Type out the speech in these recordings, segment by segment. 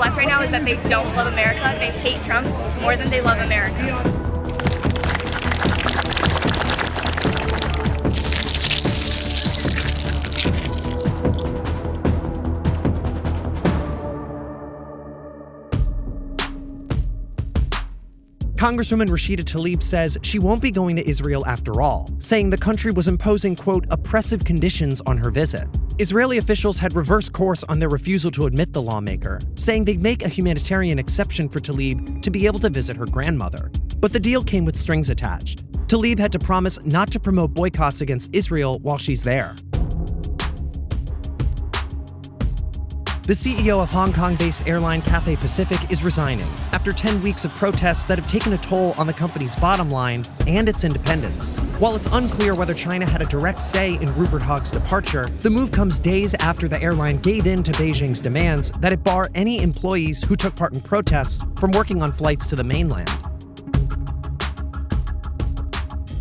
left right now is that they don't love America. They hate Trump more than they love America. Congresswoman Rashida Tlaib says she won't be going to Israel after all, saying the country was imposing, quote, oppressive conditions on her visit. Israeli officials had reversed course on their refusal to admit the lawmaker, saying they'd make a humanitarian exception for Tlaib to be able to visit her grandmother. But the deal came with strings attached. Tlaib had to promise not to promote boycotts against Israel while she's there. The CEO of Hong Kong-based airline Cathay Pacific is resigning after 10 weeks of protests that have taken a toll on the company's bottom line and its independence. While it's unclear whether China had a direct say in Rupert Hog's departure, the move comes days after the airline gave in to Beijing's demands that it bar any employees who took part in protests from working on flights to the mainland.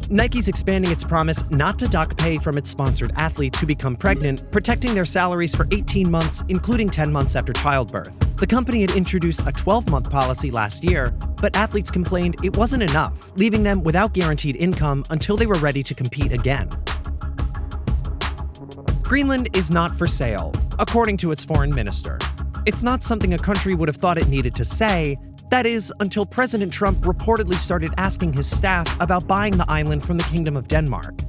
Nike's expanding its promise not to dock pay from its sponsored athletes who become pregnant, protecting their salaries for 18 months, including 10 months after childbirth. The company had introduced a 12-month policy last year, but athletes complained it wasn't enough, leaving them without guaranteed income until they were ready to compete again. Greenland is not for sale, according to its foreign minister. It's not something a country would have thought it needed to say. That is, until President Trump reportedly started asking his staff about buying the island from the Kingdom of Denmark.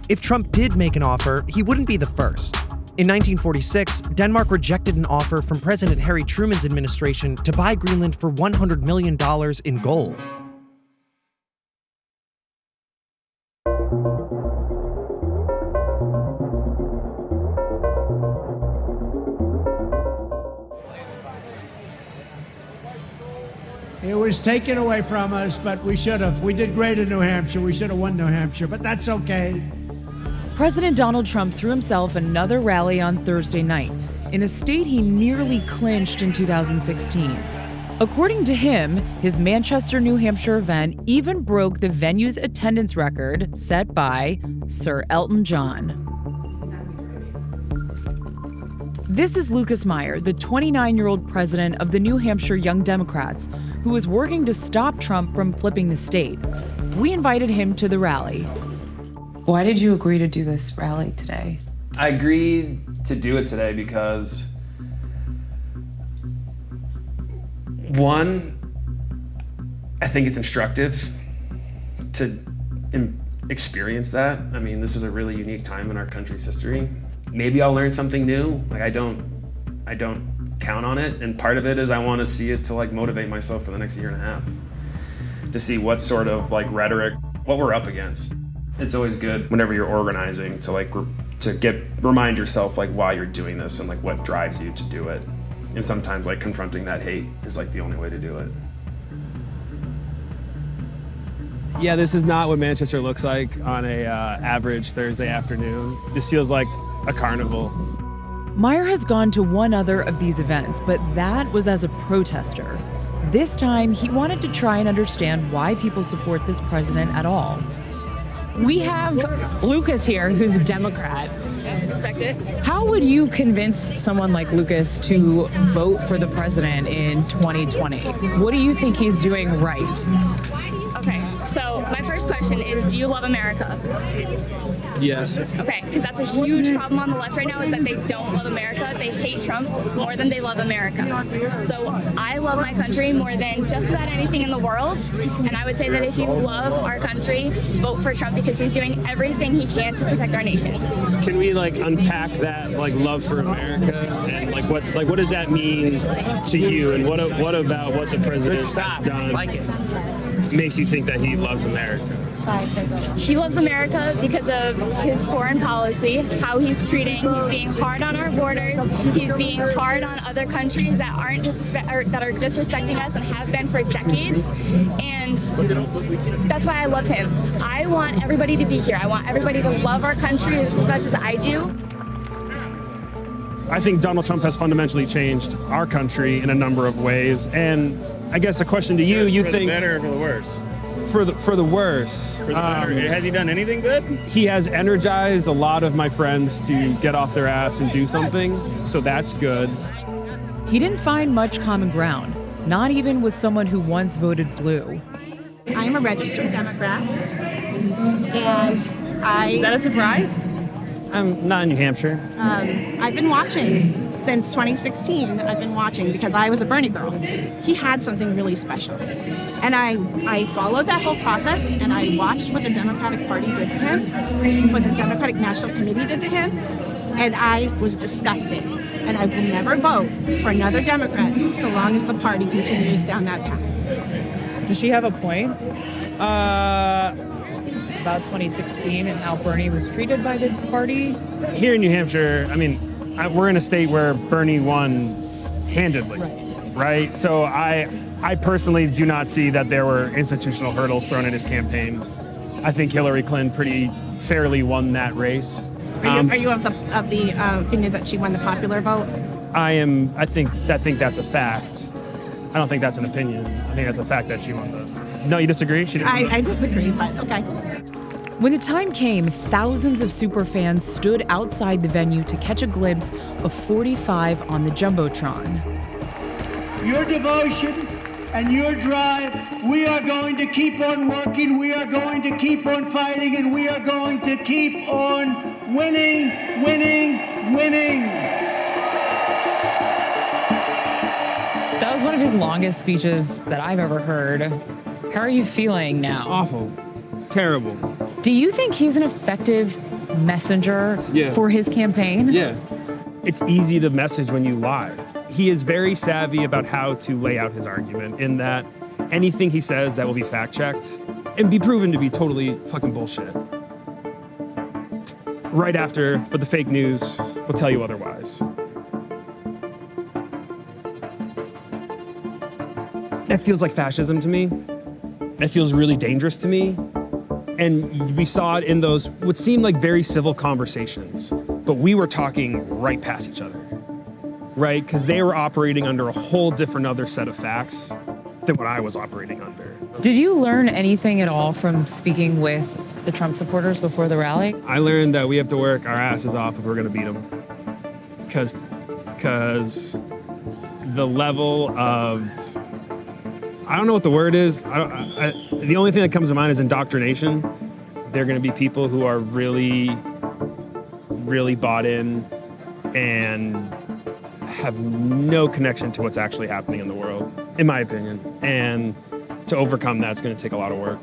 If Trump did make an offer, he wouldn't be the first. In 1946, Denmark rejected an offer from President Harry Truman's administration to buy Greenland for $100 million in gold. It was taken away from us, but we should have. We did great in New Hampshire. We should have won New Hampshire, but that's okay. President Donald Trump threw himself another rally on Thursday night in a state he nearly clinched in 2016. According to him, his Manchester, New Hampshire event even broke the venue's attendance record set by Sir Elton John. This is Lucas Meyer, the 29-year-old president of the New Hampshire Young Democrats, who is working to stop Trump from flipping the state. We invited him to the rally. Why did you agree to do this rally today? I agreed to do it today because, one, I think it's instructive to experience that. I mean, this is a really unique time in our country's history. Maybe I'll learn something new. Like, I don't count on it, and part of it is I want to see it to like motivate myself for the next year and a half, to see what sort of like rhetoric, what we're up against. It's always good whenever you're organizing to like remind yourself like why you're doing this and like what drives you to do it. And sometimes like confronting that hate is like the only way to do it. Yeah, this is not what Manchester looks like on a average Thursday afternoon. This feels like a carnival. Meyer has gone to one other of these events, but that was as a protester. This time, he wanted to try and understand why people support this president at all. We have Lucas here, who's a Democrat. Respect it. How would you convince someone like Lucas to vote for the president in 2020? What do you think he's doing right? Okay, so my first question is, do you love America? Yes. Okay, because that's a huge problem on the left right now is that they don't love America. They hate Trump more than they love America. So I love my country more than just about anything in the world. And I would say that if you love our country, vote for Trump because he's doing everything he can to protect our nation. Can we like unpack that like love for America and like what does that mean to you, and what about what the president has done makes you think that he loves America? He loves America because of his foreign policy, how he's being hard on our borders, he's being hard on other countries that are disrespecting us and have been for decades, and that's why I love him. I want everybody to be here. I want everybody to love our country as much as I do. I think Donald Trump has fundamentally changed our country in a number of ways, and I guess a question to you, you think... For the better or for the worse? For the worse. For the better. Has he done anything good? He has energized a lot of my friends to get off their ass and do something, so that's good. He didn't find much common ground, not even with someone who once voted blue. I'm a registered Democrat, and Is that a surprise? I'm not in New Hampshire. I've been watching since 2016. I've been watching because I was a Bernie girl. He had something really special. And I followed that whole process, and I watched what the Democratic Party did to him, what the Democratic National Committee did to him, and I was disgusted. And I will never vote for another Democrat so long as the party continues down that path. Does she have a point? About 2016 and how Bernie was treated by the party? Here in New Hampshire, I mean, we're in a state where Bernie won handedly, right? So I personally do not see that there were institutional hurdles thrown at his campaign. I think Hillary Clinton pretty fairly won that race. Are you of the opinion that she won the popular vote? I think that's a fact. I don't think that's an opinion. I think that's a fact that she won the... No, you disagree? She didn't win I disagree, but okay. When the time came, thousands of superfans stood outside the venue to catch a glimpse of 45 on the Jumbotron. Your devotion and your drive, we are going to keep on working, we are going to keep on fighting, and we are going to keep on winning, winning, winning. That was one of his longest speeches that I've ever heard. How are you feeling now? Awful. Terrible. Do you think he's an effective messenger for his campaign? Yeah. It's easy to message when you lie. He is very savvy about how to lay out his argument in that anything he says that will be fact-checked and be proven to be totally fucking bullshit. Right after, but the fake news will tell you otherwise. That feels like fascism to me. That feels really dangerous to me. And we saw it in those, what seemed like very civil conversations, but we were talking right past each other, right? Because they were operating under a whole different other set of facts than what I was operating under. Did you learn anything at all from speaking with the Trump supporters before the rally? I learned that we have to work our asses off if we're gonna beat them. Because the level of, I don't know what the word is. The only thing that comes to mind is indoctrination. There are going to be people who are really, really bought in and have no connection to what's actually happening in the world, in my opinion. And to overcome that, it's going to take a lot of work.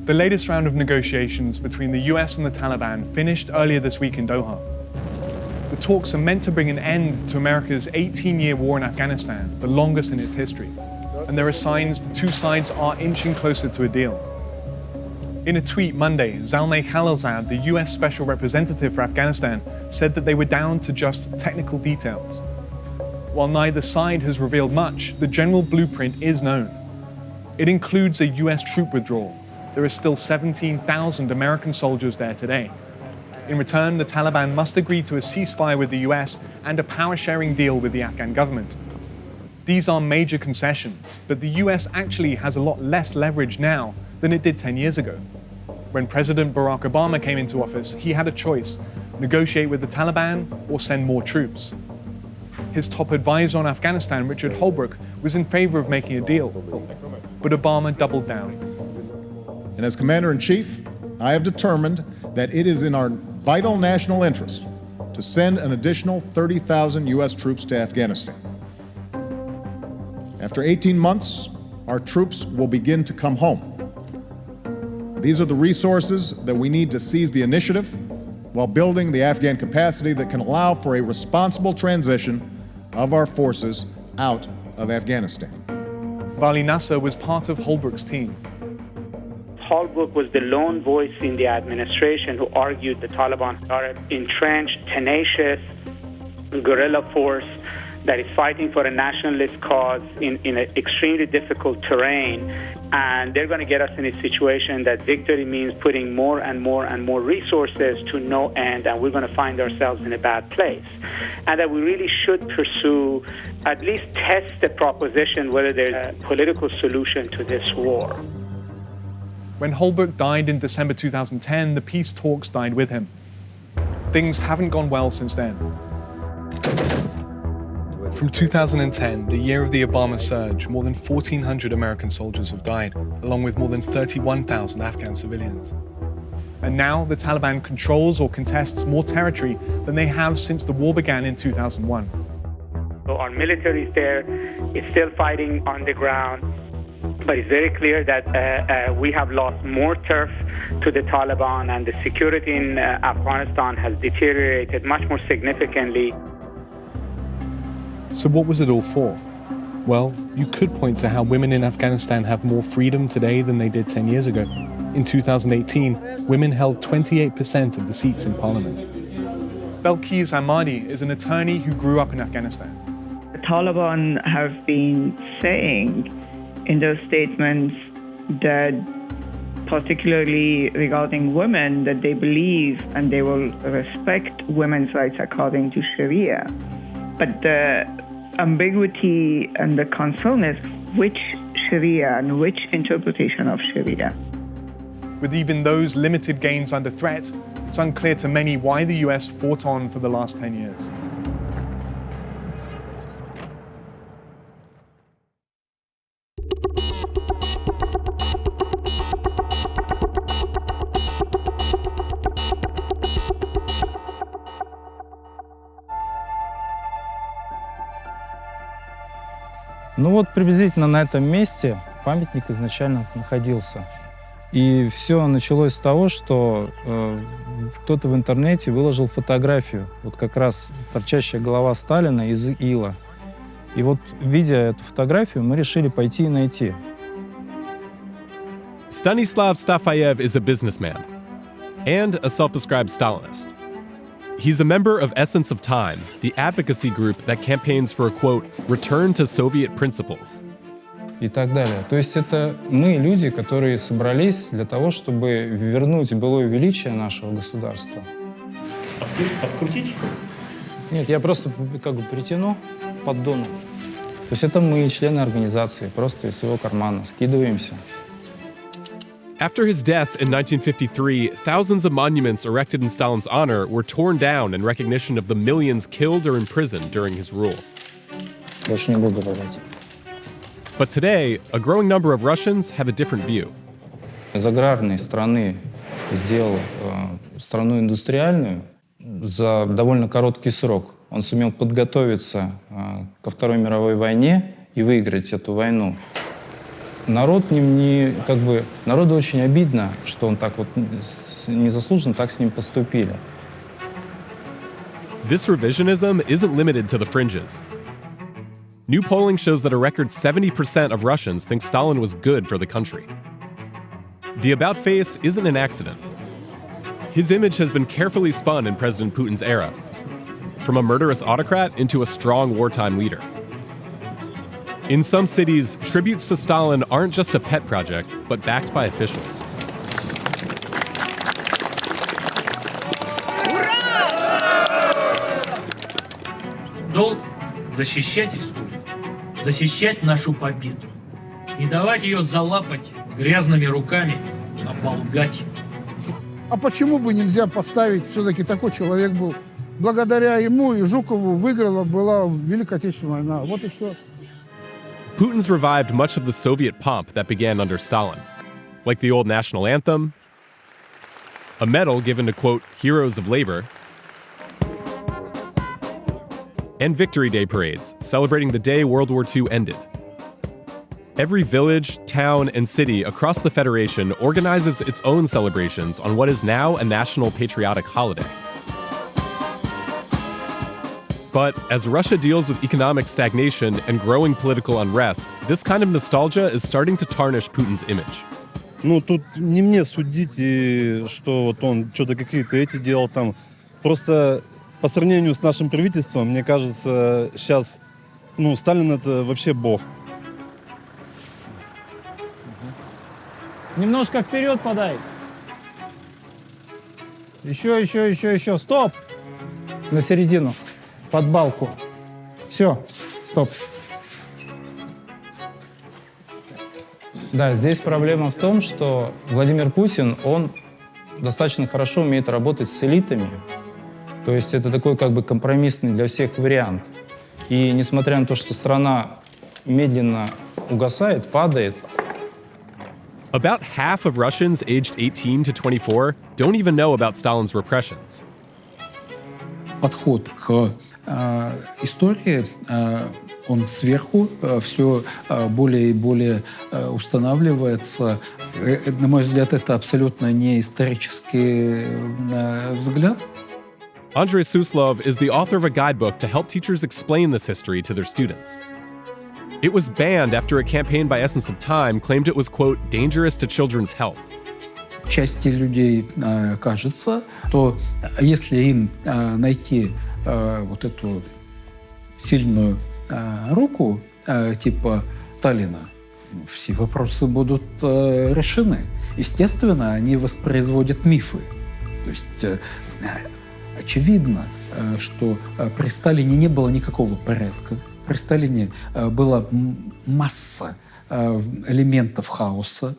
The latest round of negotiations between the US and the Taliban finished earlier this week in Doha. The talks are meant to bring an end to America's 18-year war in Afghanistan, the longest in its history. And there are signs the two sides are inching closer to a deal. In a tweet Monday, Zalmay Khalilzad, the US Special Representative for Afghanistan, said that they were down to just technical details. While neither side has revealed much, the general blueprint is known. It includes a US troop withdrawal. There are still 17,000 American soldiers there today. In return, the Taliban must agree to a ceasefire with the US and a power-sharing deal with the Afghan government. These are major concessions, but the US actually has a lot less leverage now than it did 10 years ago. When President Barack Obama came into office, he had a choice: negotiate with the Taliban or send more troops. His top advisor on Afghanistan, Richard Holbrooke, was in favor of making a deal, but Obama doubled down. And as Commander-in-Chief, I have determined that it is in our vital national interest to send an additional 30,000 U.S. troops to Afghanistan. After 18 months, our troops will begin to come home. These are the resources that we need to seize the initiative while building the Afghan capacity that can allow for a responsible transition of our forces out of Afghanistan. Vali Nasser was part of Holbrooke's team. Holbrooke was the lone voice in the administration who argued the Taliban are an entrenched, tenacious guerrilla force that is fighting for a nationalist cause in an extremely difficult terrain. And they're going to get us in a situation that victory means putting more and more and more resources to no end, and we're going to find ourselves in a bad place. And that we really should pursue, at least test the proposition whether there's a political solution to this war. When Holbrooke died in December 2010, the peace talks died with him. Things haven't gone well since then. From 2010, the year of the Obama surge, more than 1,400 American soldiers have died, along with more than 31,000 Afghan civilians. And now the Taliban controls or contests more territory than they have since the war began in 2001. So our military is there, it's still fighting on the ground, but it's very clear that we have lost more turf to the Taliban, and the security in Afghanistan has deteriorated much more significantly. So what was it all for? Well, you could point to how women in Afghanistan have more freedom today than they did 10 years ago. In 2018, women held 28% of the seats in parliament. Belkis Ahmadi is an attorney who grew up in Afghanistan. The Taliban have been saying in those statements that, particularly regarding women, that they believe and they will respect women's rights according to Sharia. But the ambiguity and the concern is which Sharia and which interpretation of Sharia. With even those limited gains under threat, it's unclear to many why the US fought on for the last 10 years. Ну вот приблизительно на этом месте памятник изначально находился. И все началось с того, что кто-то в интернете выложил фотографию, вот как раз торчащая голова Сталина из ила. И вот, видя эту фотографию, мы решили пойти и найти. Stanislav Stafayev is a businessman and a self-described Stalinist. He's a member of Essence of Time, the advocacy group that campaigns for a, quote, return to Soviet principles. И так далее. То есть это мы, люди, которые собрались для того, чтобы вернуть былое величие нашего государства. Обкрутить? Нет, я просто как бы притяну поддону. То есть это мы, члены организации, просто из своего кармана скидываемся. After his death in 1953, thousands of monuments erected in Stalin's honor were torn down in recognition of the millions killed or imprisoned during his rule. Больше не буду говорить. But today, a growing number of Russians have a different view. Из аграрной страны сделал страну индустриальную за довольно короткий срок. Он сумел подготовиться ко Второй мировой войне и выиграть эту войну. Народу очень обидно, что он так вот незаслуженно так с ним поступили. This revisionism isn't limited to the fringes. New polling shows that a record 70% of Russians think Stalin was good for the country. The about-face isn't an accident. His image has been carefully spun in President Putin's era, from a murderous autocrat into a strong wartime leader. In some cities, tributes to Stalin aren't just a pet project, but backed by officials. Долг защищать историю, защищать нашу победу. Не давать ее залапать грязными руками, оболгать. А почему бы нельзя поставить, все-таки такой человек был. Благодаря ему и Жукову была Великая Отечественная война. Вот и все. Putin's revived much of the Soviet pomp that began under Stalin, like the old national anthem, a medal given to, quote, heroes of labor, and Victory Day parades celebrating the day World War II ended. Every village, town, and city across the Federation organizes its own celebrations on what is now a national patriotic holiday. But as Russia deals with economic stagnation and growing political unrest, this kind of nostalgia is starting to tarnish Putin's image. Ну, тут не мне судить, что вот он что-то какие-то делал там. Просто по сравнению с нашим правительством, мне кажется, сейчас Ну, Сталин это вообще бог. Немножко вперед подай. Еще. Стоп! На середину. Под балку. Все. Стоп. Да, здесь проблема в том, что Владимир Путин, он достаточно хорошо умеет работать с элитами. То есть это такой как бы компромиссный для всех вариант. И несмотря на то, что страна медленно угасает, падает. About half of Russians aged 18 to 24 don't even know about Stalin's repressions. Подход к истории, он сверху все более и более устанавливается. На мой взгляд, это абсолютно не исторический взгляд. Andrei Suslov is the author of a guidebook to help teachers explain this history to their students. It was banned after a campaign by Essence of Time claimed it was, quote, dangerous to children's health. Части людей кажется, что если им найти вот эту сильную руку типа Сталина, все вопросы будут решены. Естественно, они воспроизводят мифы. То есть очевидно, что при Сталине не было никакого порядка. При Сталине была масса элементов хаоса.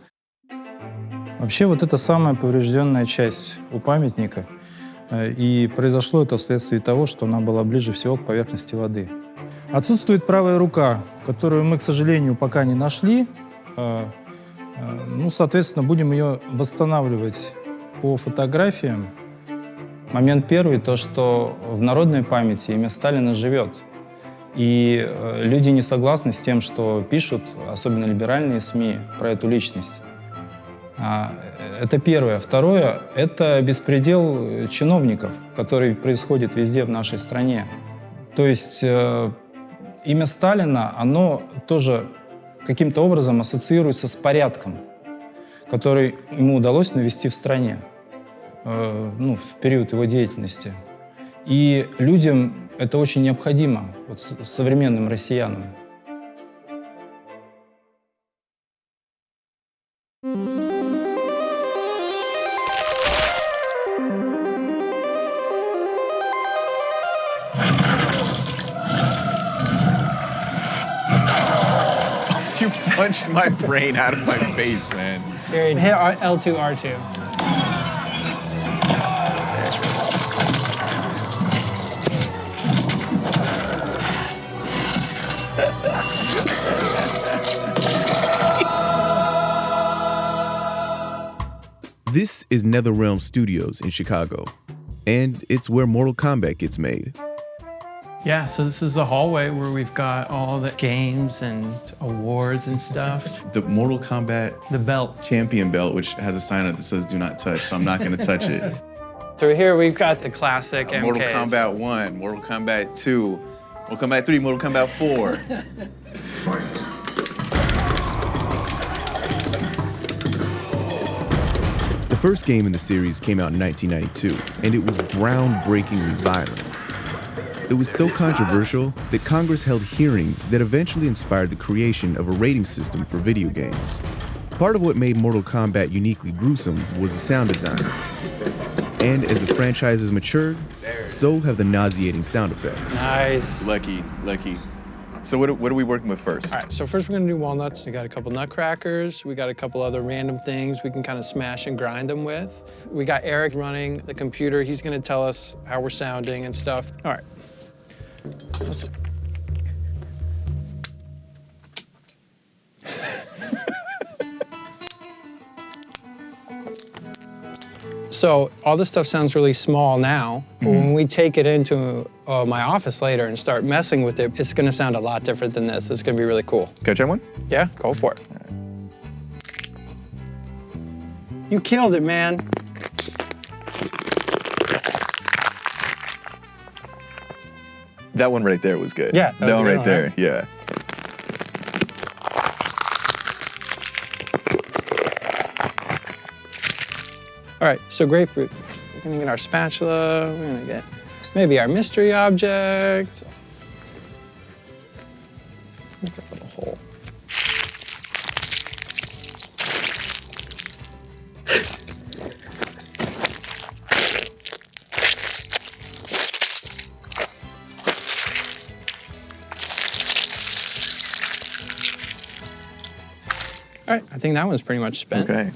Вообще вот это самая поврежденная часть у памятника. И произошло это вследствие того, что она была ближе всего к поверхности воды. Отсутствует правая рука, которую мы, к сожалению, пока не нашли. Ну, соответственно, будем ее восстанавливать по фотографиям. Момент первый, то, что в народной памяти имя Сталина живет. И люди не согласны с тем, что пишут, особенно либеральные СМИ, про эту личность. Это первое. Второе — это беспредел чиновников, который происходит везде в нашей стране. То есть имя Сталина, оно тоже каким-то образом ассоциируется с порядком, который ему удалось навести в стране в период его деятельности. И людям это очень необходимо, вот современным россиянам. You punched my brain out of my face, man. Hit L2, R2. This is NetherRealm Studios in Chicago, and it's where Mortal Kombat gets made. Yeah, so this is the hallway where we've got all the games and awards and stuff. The Mortal Kombat The belt. champion belt, which has a sign on it that says do not touch, so I'm not going to touch it. Through here we've got the classic MKs. Mortal Kombat 1, Mortal Kombat 2, Mortal Kombat 3, Mortal Kombat 4. The first game in the series came out in 1992, and it was groundbreakingly violent. It was so controversial that Congress held hearings that eventually inspired the creation of a rating system for video games. Part of what made Mortal Kombat uniquely gruesome was the sound design. And as the franchise has matured, so have the nauseating sound effects. Nice. Lucky. So what are we working with first? All right, so first we're gonna do walnuts. We got a couple nutcrackers. We got a couple other random things we can kind of smash and grind them with. We got Eric running the computer. He's gonna tell us how we're sounding and stuff. All right. So all this stuff sounds really small now, but when we take it into my office later and start messing with it, it's gonna sound a lot different than this. It's gonna be really cool. Can I try one? Yeah, go for it. You killed it, man. That one right there was good. Yeah, that one right there, yeah. All right, so grapefruit. We're gonna get our spatula. We're gonna get maybe our mystery object. All right, I think that one's pretty much spent. Okay.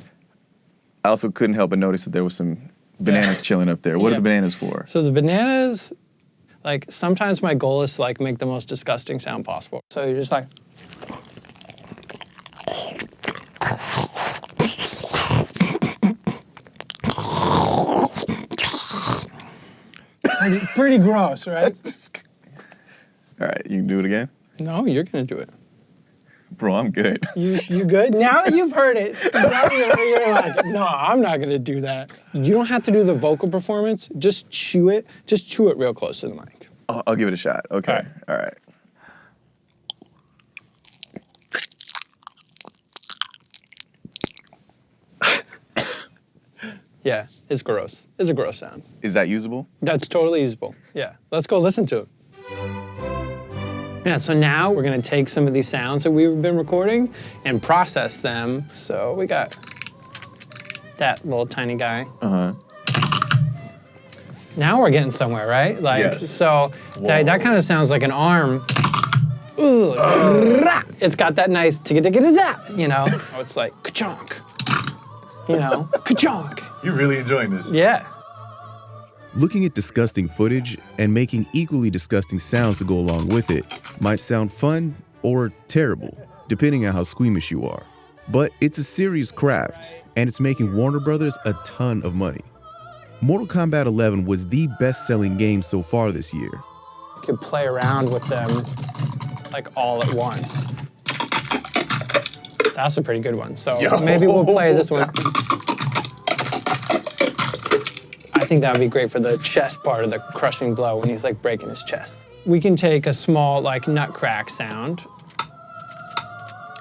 I also couldn't help but notice that there was some bananas chilling up there. What are the bananas for? So the bananas, like sometimes my goal is to like make the most disgusting sound possible. So you're just like. Pretty gross, right? All right, you can do it again? No, you're gonna do it. Bro, I'm good. You good? Now that you've heard it, you're like, no, I'm not gonna do that. You don't have to do the vocal performance. Just chew it. Just chew it real close to the mic. I'll give it a shot. Okay. All right. Yeah, it's gross. It's a gross sound. Is that usable? That's totally usable. Yeah, let's go listen to it. Yeah, so now we're gonna take some of these sounds that we've been recording and process them. So we got that little tiny guy. Uh-huh. Now we're getting somewhere, right? Like, yes. So that kind of sounds like an arm. Ooh, it's got that nice tigga-tigga-da-da, you know? It's like ka-chonk, you know, ka-chonk. You're really enjoying this. Yeah. Looking at disgusting footage and making equally disgusting sounds to go along with it might sound fun or terrible, depending on how squeamish you are. But it's a serious craft, and it's making Warner Brothers a ton of money. Mortal Kombat 11 was the best-selling game so far this year. You could play around with them like all at once. That's a pretty good one. So maybe we'll play this one. I think that would be great for the chest part of the crushing blow when he's like breaking his chest. We can take a small like nut crack sound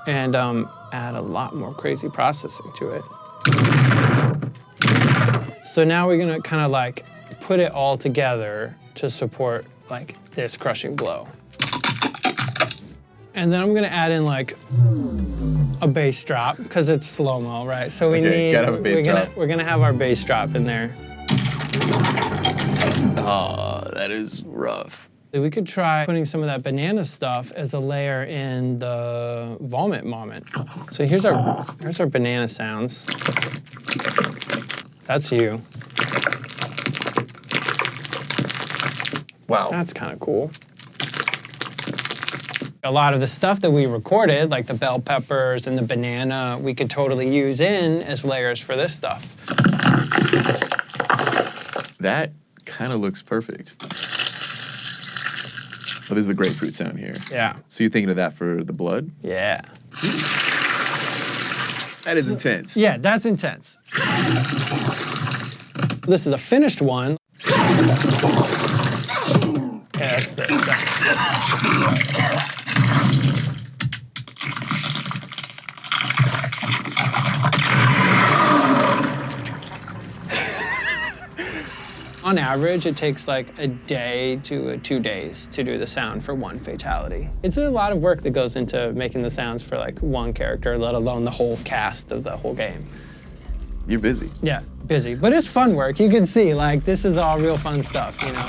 and add a lot more crazy processing to it. So now we're gonna kind of like put it all together to support like this crushing blow. And then I'm gonna add in like a bass drop because it's slow-mo, right? So we need, gotta have a bass drop. We're gonna have our bass drop in there. Oh, that is rough. We could try putting some of that banana stuff as a layer in the vomit moment. So here's our banana sounds. That's you. Wow. That's kind of cool. A lot of the stuff that we recorded, like the bell peppers and the banana, we could totally use in as layers for this stuff. That kind of looks perfect. Oh, this is a grapefruit sound here. Yeah. So you're thinking of that for the blood? Yeah. That is intense. Yeah, that's intense. This is a finished one. Yeah, that's the... On average, it takes like a day to 2 days to do the sound for one fatality. It's a lot of work that goes into making the sounds for like one character, let alone the whole cast of the whole game. You're busy. Yeah, busy, but it's fun work. You can see like this is all real fun stuff, you know?